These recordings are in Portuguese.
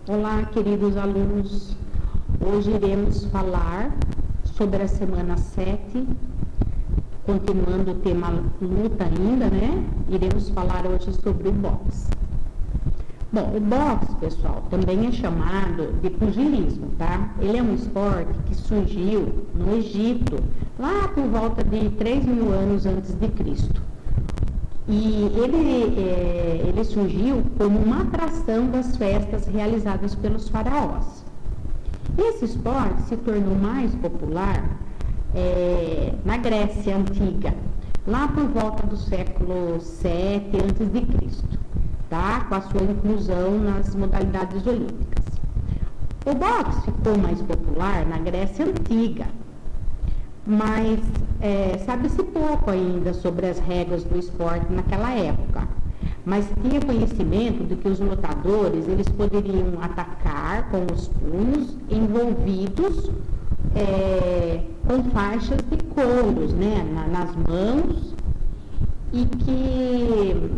Olá, queridos alunos. Hoje iremos falar sobre a semana 7, continuando o tema luta ainda, né? Iremos falar hoje sobre o boxe. Bom, o boxe, pessoal, também é chamado de pugilismo, tá? Ele é um esporte que surgiu no Egito, lá por volta de 3.000 anos antes de Cristo. E ele surgiu como uma atração das festas realizadas pelos faraós. Esse esporte se tornou mais popular na Grécia Antiga, lá por volta do século 7 a.C., tá? Com a sua inclusão nas modalidades olímpicas. O boxe ficou mais popular na Grécia Antiga, mas sabe-se pouco ainda sobre as regras do esporte naquela época. Mas tinha conhecimento de que os lutadores eles poderiam atacar com os punhos envolvidos com faixas de couros, né, nas mãos, e que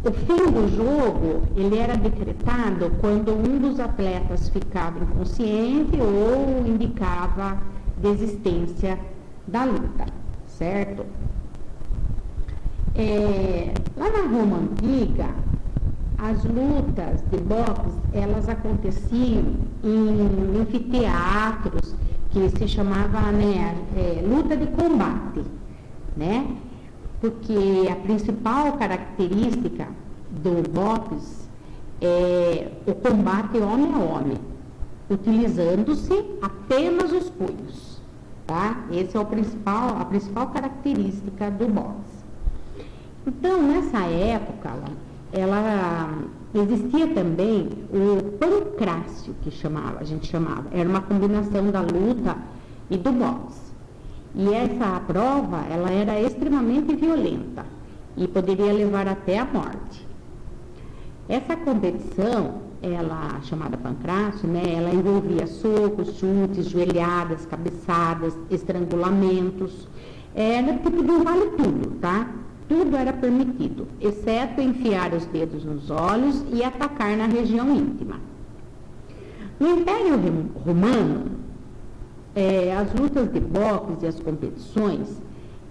o fim do jogo ele era decretado quando um dos atletas ficava inconsciente ou indicava desistência da luta, certo? Lá na Roma Antiga, as lutas de boxe, elas aconteciam em anfiteatros, que se chamava, né, luta de combate, né? Porque a principal característica do boxe é o combate homem a homem, utilizando-se apenas os punhos, tá? Essa é a principal característica do boxe. Então, nessa época, existia também o pancrácio, a gente chamava, era uma combinação da luta e do boxe. E essa prova, ela era extremamente violenta e poderia levar até a morte. Essa competição, ela chamada pancrácio, né, ela envolvia socos, chutes, joelhadas, cabeçadas, estrangulamentos. Era tipo de um vale tudo, tá? Tudo era permitido, exceto enfiar os dedos nos olhos e atacar na região íntima. No Império Romano, as lutas de boxe e as competições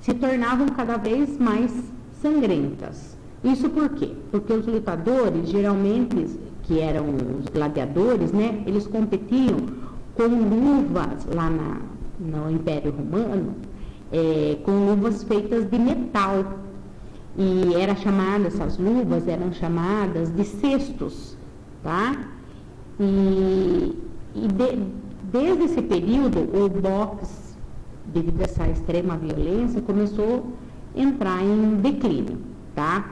se tornavam cada vez mais sangrentas. Isso por quê? Porque os lutadores, geralmente, que eram os gladiadores, né, eles competiam com luvas lá no Império Romano, com luvas feitas de metal. E essas luvas eram chamadas de cestos, tá? Desde esse período, o boxe, devido a essa extrema violência, começou a entrar em declínio, tá?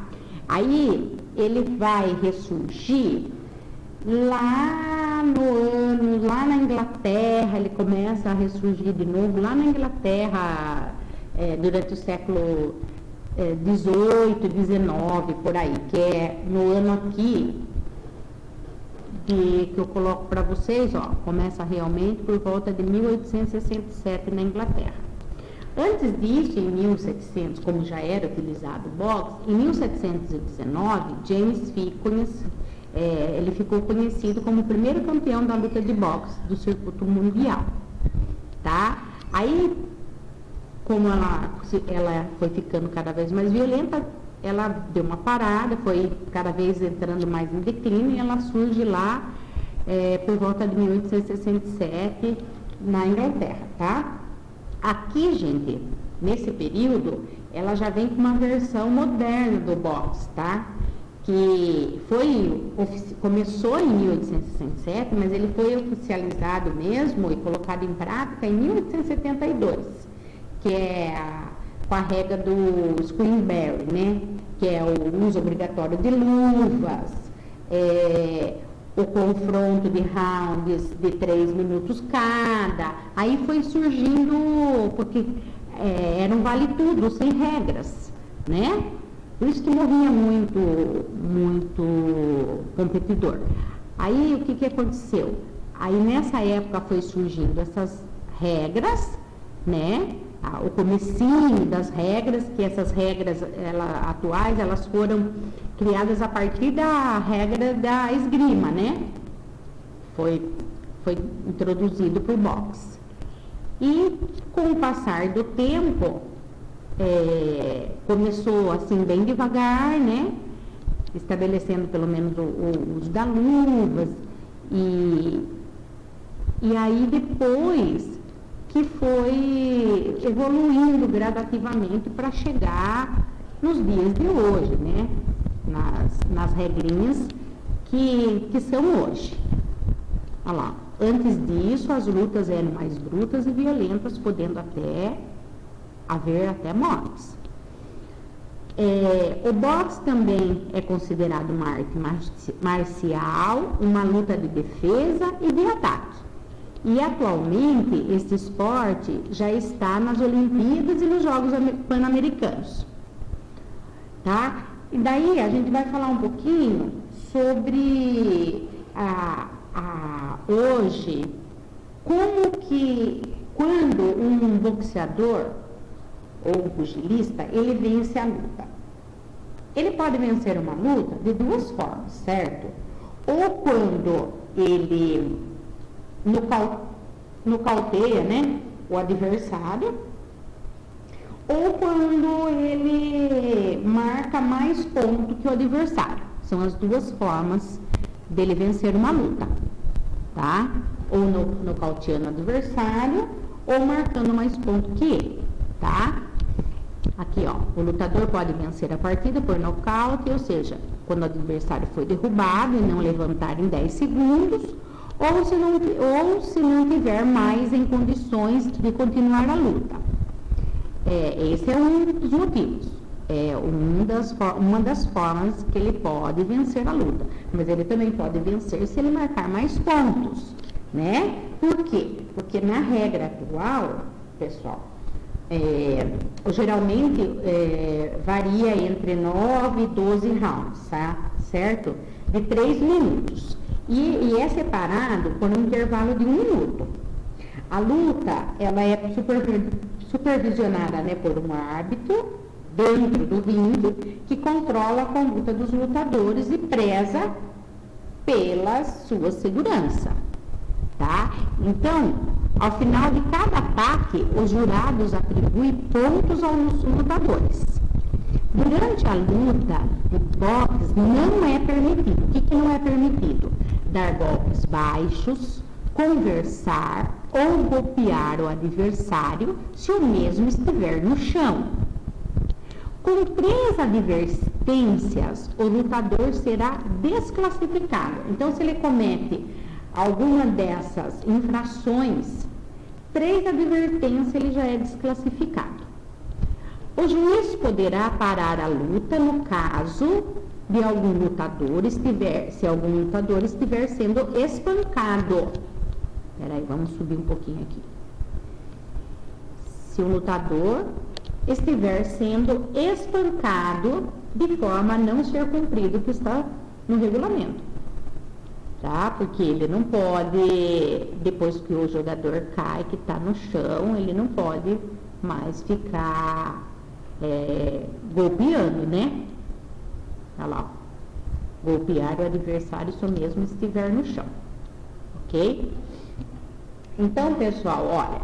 Aí ele vai ressurgir lá na Inglaterra, ele começa a ressurgir de novo lá na Inglaterra durante o século 18, 19, por aí, que é no ano aqui que eu coloco para vocês, ó, começa realmente por volta de 1867 na Inglaterra. Antes disso, em 1700, como já era utilizado o boxe, em 1719, James ele ficou conhecido como o primeiro campeão da luta de boxe do circuito mundial, tá? Aí, como ela foi ficando cada vez mais violenta, ela deu uma parada, foi cada vez entrando mais em declínio e ela surge lá por volta de 1867 na Inglaterra, tá? Aqui, gente, nesse período, ela já vem com uma versão moderna do boxe, tá? Que começou em 1867, mas ele foi oficializado mesmo e colocado em prática em 1872, que é com a regra do Squeamberry, né? Que é o uso obrigatório de luvas, o confronto de rounds de 3 minutos cada. Aí foi surgindo, porque era um vale tudo, sem regras, né? Por isso que morria muito competidor. Aí o que aconteceu? Aí nessa época foi surgindo essas regras, né? O comecinho das regras, que essas regras atuais, elas foram criadas a partir da regra da esgrima, né? foi introduzido por boxe. E com o passar do tempo, começou assim bem devagar, né? Estabelecendo pelo menos o uso da luvas, e aí depois que foi evoluindo gradativamente para chegar nos dias de hoje, né? Nas regrinhas que são hoje. Olha lá. Antes disso, as lutas eram mais brutas e violentas, podendo haver até mortes. O boxe também é considerado uma arte marcial, uma luta de defesa e de ataque. E atualmente, este esporte já está nas Olimpíadas e nos Jogos Pan-Americanos. Tá? E daí a gente vai falar um pouquinho sobre hoje, como que quando um boxeador ou um pugilista, ele vence a luta. Ele pode vencer uma luta de duas formas, certo? Ou quando ele nocauteia, né, o adversário, ou quando ele marca mais ponto que o adversário. São as duas formas dele vencer uma luta, tá? Ou nocauteando o adversário, ou marcando mais ponto que ele, tá? Aqui, ó, o lutador pode vencer a partida por nocaute, ou seja, quando o adversário foi derrubado e não levantar em 10 segundos, ou se não tiver mais em condições de continuar a luta. Esse é um dos motivos. Uma das formas que ele pode vencer a luta. Mas ele também pode vencer se ele marcar mais pontos, né? Por quê? Porque na regra atual, pessoal, geralmente varia entre 9 e 12 rounds, tá? Certo? De 3 minutos. E é separado por um intervalo de 1 minuto. A luta, ela é supervisionada, né, por um árbitro dentro do ringue que controla a conduta dos lutadores e preza pela sua segurança, tá? Então, ao final de cada ataque, os jurados atribuem pontos aos lutadores. Durante a luta de boxe, não é permitido. O que não é permitido? Dar golpes baixos, conversar ou golpear o adversário se o mesmo estiver no chão. Com 3 advertências, o lutador será desclassificado. Então, se ele comete alguma dessas infrações, 3 advertências, ele já é desclassificado. O juiz poderá parar a luta no caso de algum lutador se algum lutador estiver sendo espancado. Espera aí, vamos subir um pouquinho aqui. Se o lutador estiver sendo espancado de forma a não ser cumprido o que está no regulamento, tá? Porque ele não pode, depois que o jogador cai, que está no chão, ele não pode mais ficar golpeando, né? Olha lá, ó. Golpear o adversário se o mesmo estiver no chão, ok? Então, pessoal, olha,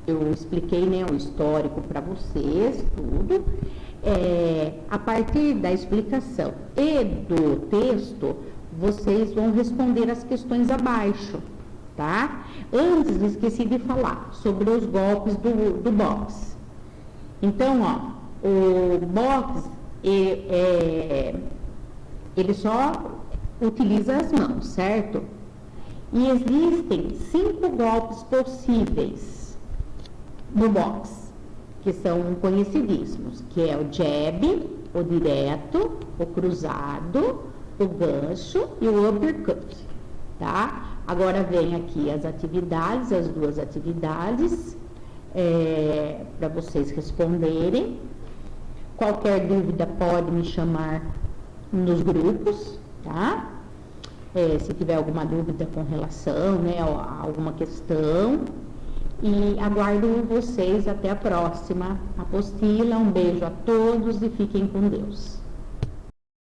eu expliquei, né, o histórico para vocês, tudo. A partir da explicação e do texto, vocês vão responder as questões abaixo, tá? Antes, esqueci de falar sobre os golpes do boxe. Então, ó, o boxe, ele só utiliza as mãos, certo? E existem 5 golpes possíveis no boxe, que são conhecidíssimos, que é o jab, o direto, o cruzado, o gancho e o uppercut, tá? Agora vem aqui as atividades, as 2 atividades, para vocês responderem. Qualquer dúvida pode me chamar nos grupos, tá? Se tiver alguma dúvida com relação, né, a alguma questão. E aguardo vocês até a próxima apostila. Um beijo a todos e fiquem com Deus.